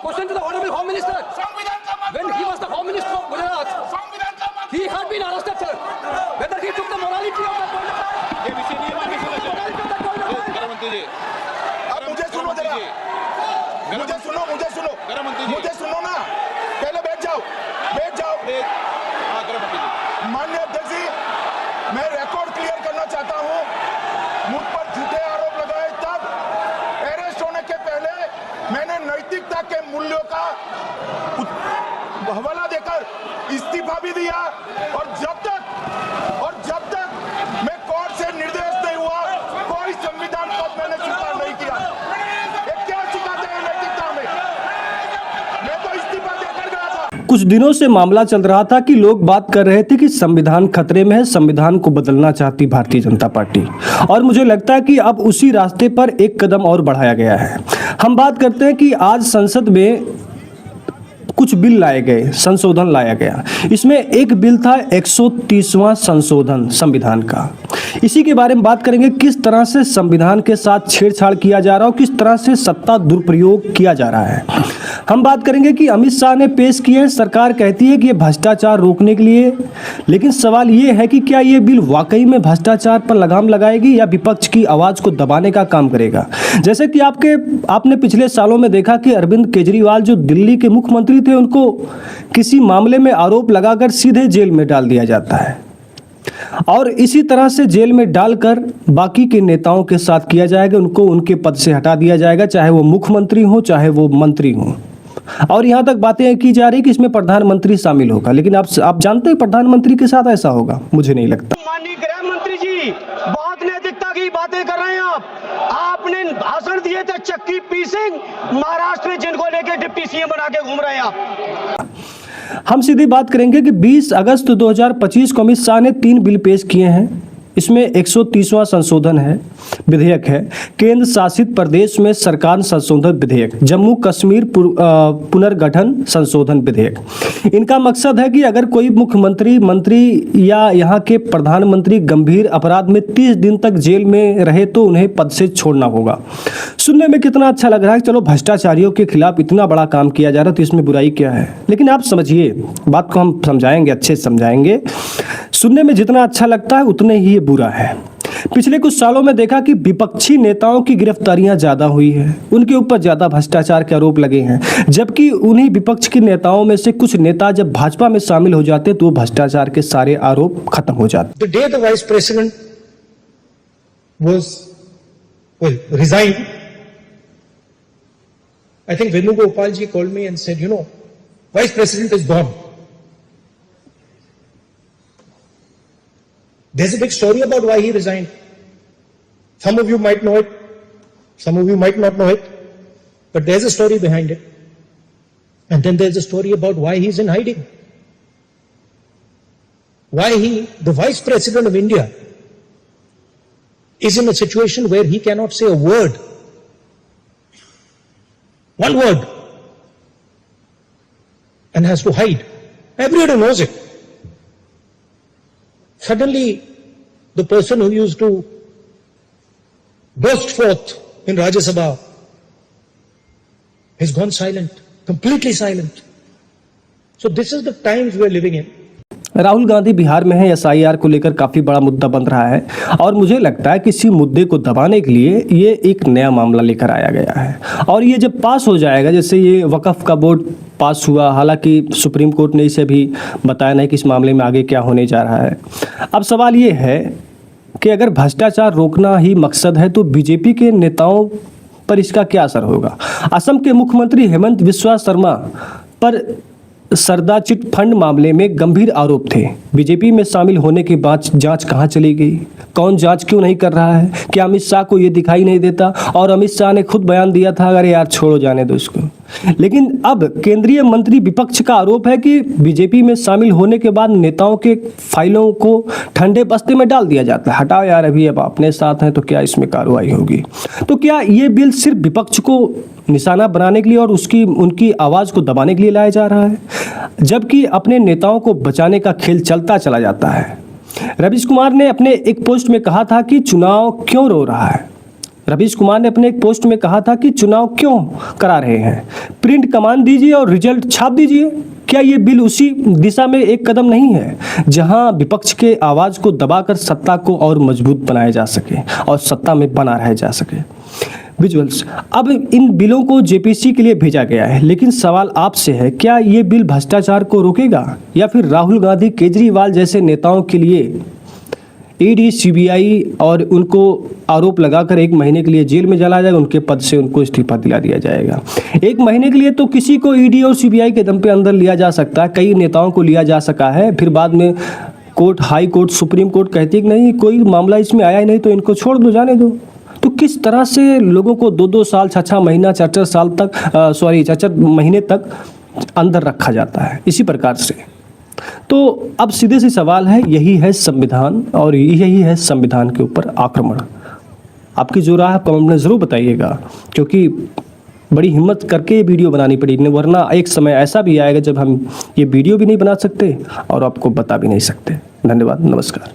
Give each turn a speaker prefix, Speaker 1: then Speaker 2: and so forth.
Speaker 1: question to the Honorable Home Minister. When he was the Home Minister of Gujarat, he had been arrested, sir. Whether he took the morality of that point of time.
Speaker 2: अब मुझे सुनो जरा, मुझे सुनो ना, पहले बैठ जाओ। माननीय अध्यक्ष जी, मैं रिकॉर्ड क्लियर करना चाहता हूं। मुझ पर झूठे आरोप लगाए तब अरेस्ट होने के पहले मैंने नैतिकता के मूल्यों का हवाला देकर इस्तीफा भी दिया और जब तक मैं कोर्ट से निर्देश नहीं हुआ कोई संविधान पद मैंने स्वीकार नहीं किया। ये क्या सिखाते हैं नैतिकता में? मैं तो इस्तीफा देकर गया था।
Speaker 3: कुछ दिनों से मामला चल रहा था कि लोग बात कर रहे थे कि संविधान खतरे में है, संविधान को बदलना चाहती भारतीय जनता पार्टी, और मुझे लगता है कि अब उसी रास्ते पर एक कदम और बढ़ाया गया है। हम बात करते हैं कि आज संसद में कुछ बिल लाए गए, संशोधन लाया गया। इसमें एक बिल था 130वां संशोधन संविधान का। इसी के बारे में बात करेंगे, किस तरह से संविधान के साथ छेड़छाड़ किया जा रहा है और किस तरह से सत्ता दुरुपयोग किया जा रहा है। हम बात करेंगे कि अमित शाह ने पेश किए हैं, सरकार कहती है कि ये भ्रष्टाचार रोकने के लिए, लेकिन सवाल ये है कि क्या ये बिल वाकई में भ्रष्टाचार पर लगाम लगाएगी या विपक्ष की आवाज़ को दबाने का काम करेगा। जैसे कि आपने पिछले सालों में देखा कि अरविंद केजरीवाल जो दिल्ली के मुख्यमंत्री थे, उनको किसी मामले में आरोप लगाकर सीधे जेल में डाल दिया जाता है, और इसी तरह से जेल में डालकर बाकी के नेताओं के साथ किया जाएगा, उनको उनके पद से हटा दिया जाएगा, चाहे वो मुख्यमंत्री हो चाहे वो मंत्री हो। और यहाँ तक बातें की जा रही कि इसमें प्रधानमंत्री शामिल होगा, लेकिन आप जानते हैं प्रधानमंत्री के साथ ऐसा होगा? मुझे नहीं लगता।
Speaker 4: माननीय गृह मंत्री जी, बहुत नैतिकता की बातें कर रहे हैं आपने भाषण दिए थे चक्की पी सिंह, महाराष्ट्र में जिनको लेके डिप्टी सीएम बना के घूम रहे हैं आप।
Speaker 3: हम सीधी बात करेंगे कि 20 अगस्त 2025 को अमित शाह ने 3 बिल पेश किए हैं। इसमें 130वां संशोधन है, विधेयक है, केंद्र शासित प्रदेश में सरकार संशोधन विधेयक, जम्मू कश्मीर पुनर्गठन संशोधन विधेयक। इनका मकसद है कि अगर कोई मुख्यमंत्री, मंत्री या यहाँ के प्रधानमंत्री गंभीर अपराध में 30 दिन तक जेल में रहे तो उन्हें पद से छोड़ना होगा। सुनने में कितना अच्छा लग रहा है, चलो भ्रष्टाचारियों के खिलाफ इतना बड़ा काम किया जा रहा है तो इसमें बुराई क्या है। लेकिन आप समझिए, बात को हम समझाएंगे, अच्छे से समझाएंगे। सुनने में जितना अच्छा लगता है उतने ही ये बुरा है। पिछले कुछ सालों में देखा कि विपक्षी नेताओं की गिरफ्तारियां ज्यादा हुई है, उनके ऊपर ज्यादा भ्रष्टाचार के आरोप लगे हैं, जबकि उन्हीं विपक्ष के नेताओं में से कुछ नेता जब भाजपा में शामिल हो जाते तो भ्रष्टाचार के सारे आरोप खत्म हो जाते।
Speaker 5: The day the vice president resigned, I think Venugopal ji called me and said, vice president is gone. There's a big story about why he resigned. Some of you might know it, some of you might not know it, but there's a story behind it. And then there's a story about why he's in hiding. Why the Vice President of India, is in a situation where he cannot say a word. One word. And has to hide. Everybody knows it. Suddenly, the person who used to burst forth in Rajya Sabha has gone silent, completely silent. So this is the times we are living in.
Speaker 3: Rahul Gandhi Bihar में है, SIR को लेकर काफ़ी बड़ा मुद्दा बन रहा है, और मुझे लगता है कि इसी मुद्दे को दबाने के लिए ये एक नया मामला लेकर आया गया है। और ये जब पास हो जाएगा, जैसे ये वक्फ का बोर्ड पास हुआ, हालांकि सुप्रीम कोर्ट ने इसे भी बताया नहीं कि इस मामले में आगे क्या होने जा रहा है। अब सवाल ये है कि अगर भ्रष्टाचार रोकना ही मकसद है तो बीजेपी के नेताओं पर इसका क्या असर होगा। असम के मुख्यमंत्री हेमंत बिस्वा शर्मा पर सरदा चिट फंड मामले में गंभीर आरोप थे। बीजेपी में शामिल होने के बाद जांच कहां चली गई, कौन जांच क्यों नहीं कर रहा है, क्या अमित शाह को ये दिखाई नहीं देता? और अमित शाह ने खुद बयान दिया था, अरे यार छोड़ो, जाने दो इसको। लेकिन अब केंद्रीय मंत्री विपक्ष का आरोप है कि बीजेपी में शामिल होने के बाद नेताओं के फाइलों को ठंडे बस्ते में डाल दिया जाता है। हटाओ यार, अभी अब अपने साथ हैं तो क्या इसमें कार्रवाई होगी। तो क्या ये बिल सिर्फ विपक्ष को निशाना बनाने के लिए और उनकी आवाज़ को दबाने के लिए लाया जा रहा है, जबकि अपने नेताओं को बचाने का खेल चलता चला जाता है। रवीश कुमार ने अपने एक पोस्ट में कहा था कि चुनाव क्यों रो रहा है, रवीश कुमार ने अपने एक पोस्ट में कहा था कि चुनाव क्यों करा रहे हैं, प्रिंट कमान दीजिए और रिजल्ट छाप दीजिए। क्या ये बिल उसी दिशा में एक कदम नहीं है जहां विपक्ष के आवाज को दबाकर सत्ता को और मजबूत बनाया जा सके और सत्ता में बना रह जा सके। विजुअल्स, अब इन बिलों को जेपीसी के लिए भेजा गया है, लेकिन सवाल आपसे है, क्या ये बिल भ्रष्टाचार को रोकेगा या फिर राहुल गांधी, केजरीवाल जैसे नेताओं के लिए ईडी, सीबीआई और उनको आरोप लगाकर 1 महीने के लिए जेल में जला जाएगा, उनके पद से उनको इस्तीफा दिला दिया जाएगा। 1 महीने के लिए तो किसी को ईडी और सीबीआई के दम पे अंदर लिया जा सकता है, कई नेताओं को लिया जा सका है, फिर बाद में court, high court, supreme court कहती है कि नहीं, कोई मामला इसमें आया ही नहीं तो इनको छोड़ दो, जाने दो। तो किस तरह से लोगों को 2-2 साल, 6-6 महीना, 4-4 साल तक 4-4 महीने तक अंदर रखा जाता है इसी प्रकार से। तो अब सीधे से सवाल है, यही है संविधान और यही है संविधान के ऊपर आक्रमण। आपकी जो राय है कमेंट में ज़रूर बताइएगा, क्योंकि बड़ी हिम्मत करके ये वीडियो बनानी पड़ी, वरना एक समय ऐसा भी आएगा जब हम ये वीडियो भी नहीं बना सकते और आपको बता भी नहीं सकते। धन्यवाद, नमस्कार।